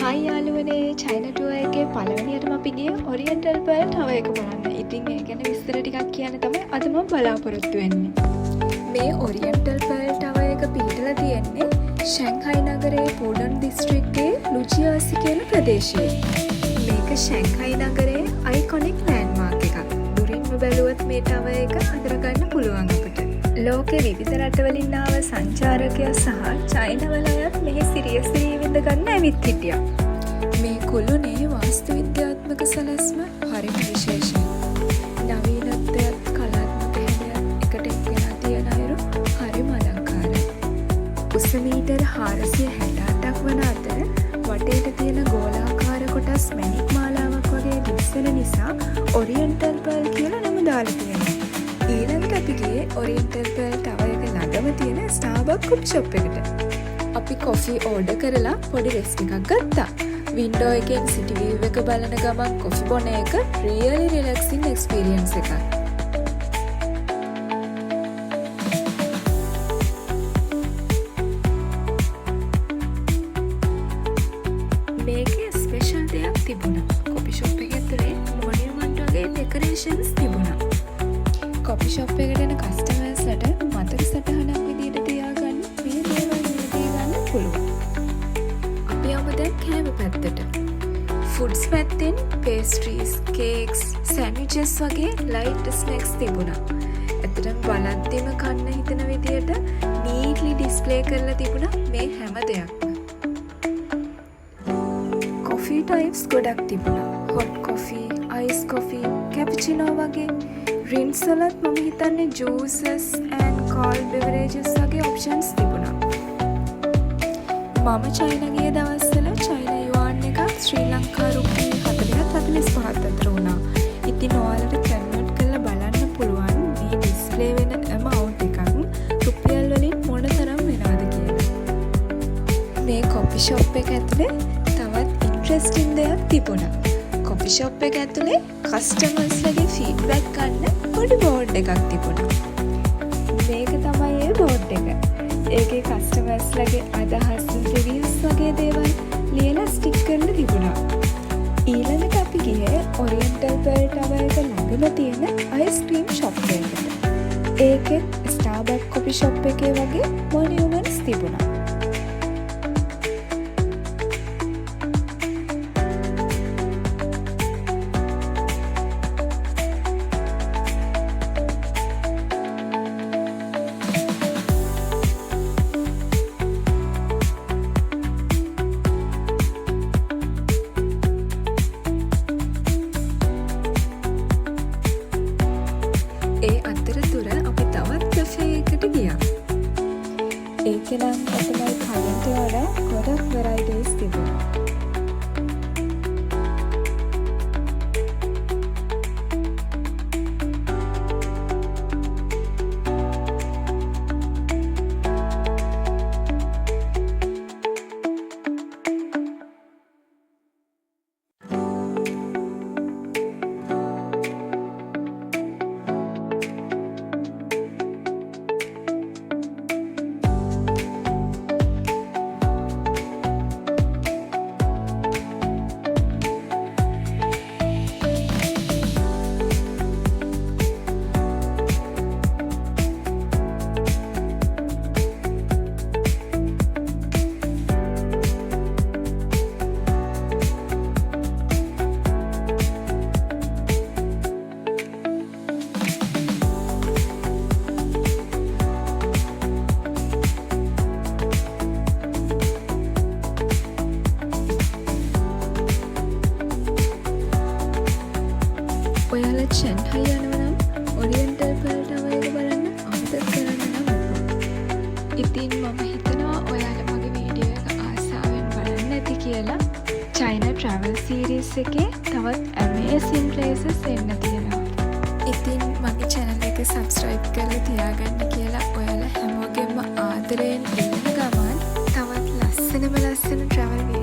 Hi යාළුවනේ China tour එකේ පළවෙනියටම අපි ගියේ ඔරියන්ටල් පර්ල් ටවර් එක බලන්න. ඉතින් ඒ ගැන විස්තර ටිකක් කියන්න තමයි අද මම බලාපොරොත්තු වෙන්නේ. මේ ඔරියන්ටල් පර්ල් ටවර් එක පිහිටලා තියෙන්නේ ෂැන්හයි නගරයේ පූඩන් දිස්ත්‍රික්කයේ ලුචියාසි කියන ප්‍රදේශයේ. මේක ෂැන්හයි නගරයේ අයිකොනික් ලෑන්ඩ්මාර්ක් එකක්. දුරින්ම බැලුවොත් මේ ටවර් එක අඳුරගන්න පුළුවන් අපිට. ලෝකෙ විවිධ රටවලින් ආව සංචාරකයා සහ චයිනවල අයත් මෙහි සිරියසිරී විඳ ගන්න ඇවිත් හිටියා. මේ කුළුණේ වාස්තු විද්‍යාත්මක සැලැස්ම හරිම විශේෂයි. නවීනත්වයත් කලාත්මක හැඩයත් එකට එක්කෙනා තියෙන අයුරු හරිම අලංකාරයි. උස මීටර් 468ක් වන අතර වටේට තියෙන ගෝලාකාර කොටස් මැණික් මාලාවක් වගේ දිස්සෙන නිසා ඔරියන්ටල් පර්ල් කියලා නම දාලා තියෙනවා. ඊළඟට අපි ගියේ ඔරියන්ටල් පර්ල් ටවර් එක ළඟම තියෙන ස්ටාර්බක්ස් කොෆි ෂොප් එකට. අපි කොෆි ඕඩර් කරලා පොඩි රෙස්ට් එකක් ගත්තා. වින්ඩෝ එකෙන් සිටි විව් එක බලන ගමන් කොෆි බොන එක රියලි රිලැක්සිං එක්ස්පීරියන්ස් එකක්. මේකේ ස්පෙෂල් දෙයක් තිබුණා. කොෆි ෂොප් එකේ ඇතුලේ මොනියුමන්ට් වගේ ඩෙකොරේෂන්ස් තිබුණා. කොෆි ෂොප් එකට එන කස්ටමර්ස්ලට මතක සටහනක් විදිහට තියාගන්න මේ දේවල් මිලදී ගන්න පුළුවන්. අපි යමු දැන් කෑම පැත්තට. ෆුඩ්ස් පැත්තෙන් පේස්ට්‍රීස්, කේක්ස්, සෑන්ඩ්විචස් වගේ ලයිට් ස්නැක්ස් තිබුණා. ඇත්තටම බලද්දිම කන්න හිතෙන විදිහට නීට්ලි ඩිස්ප්ලේ කරලා තිබුණා මේ හැම දෙයක්ම. කොෆි ටයිප්ස් ගොඩක් තිබුණා. හොට් කොෆි, අයිස් කොෆි, කැපචිනෝ වගේ. ඩ්‍රින්ක්ස් වලත් මම හිතන්නේ ජූසස් ඇන්ඩ් කෝල්ඩ් බෙවරේජස් වගේ ඔප්ෂන්ස් තිබුණා. මම චයිනා ගිය දවස්වල චයිනා යුවාන් එකක් ශ්‍රී ලංකා රුපියල් 40-45 අතර වුණා. ඉතින් ඔයාලට කන්වර්ට් කරලා බලන්න පුළුවන් මේ ඩිස්ප්ලේ වෙන amount එකක් රුපියල් වලින් මොන තරම් වෙනවද කියලා. මේ කොෆි ෂොප් එක ඇතුලේ තවත් ඉන්ට්‍රෙස්ටිං දෙයක් තිබුණා. කොෆි ෂොප් එක ඇතුලේ කස්ටමර්ස්ලගේ ෆීඩ්බැක් ගන්න පොඩි බෝඩ් එකක් තිබුණා. මේක තමයි ඒ බෝඩ් එක. ඒකේ කස්ටමර්ස්ලගේ අදහස්, රිවිව්ස් වගේ දේවල් ලියලා ස්ටික් කරලා තිබුණා. ඊළඟට අපි ගියේ ඔරියන්ටල් පර්ල් ටවර් එක ළඟම තියෙන අයිස්ක්‍රීම් ෂොප් එකකට. ඒකෙත් ස්ටාර්බක්ස් කොෆි ෂොප් එකේ වගේ මොනියුමන්ට්ස් තිබුණා. ඒ අතරතුර අපි තවත් කැෆේ එකට ගියා. ඒක නම් අපේ කලින්ට වඩා ගොඩක් වෙරයිටිස් තිබුණා. ඔයාලා ෂැන්හයි යනවා නම් ඔරියන්ටල් පර්ල් ටවර් එක බලන්න අමතක කරන්න නම් එපා. ඉතින් මම හිතනවා ඔයාලා මගේ වීඩියෝ එක ආසාවෙන් බලන්න ඇති කියලා. චයිනා ට්‍රැවල් සීරීස් එකේ තවත් ඇමේසින් ප්ලේසස් එන්න තියෙනවා. ඉතින් මගේ channel එක subscribe කරලා තියාගන්න කියලා ඔයාලා හැමෝගෙම ආදරයෙන් ඉන්න ගමන් තවත් ලස්සන travel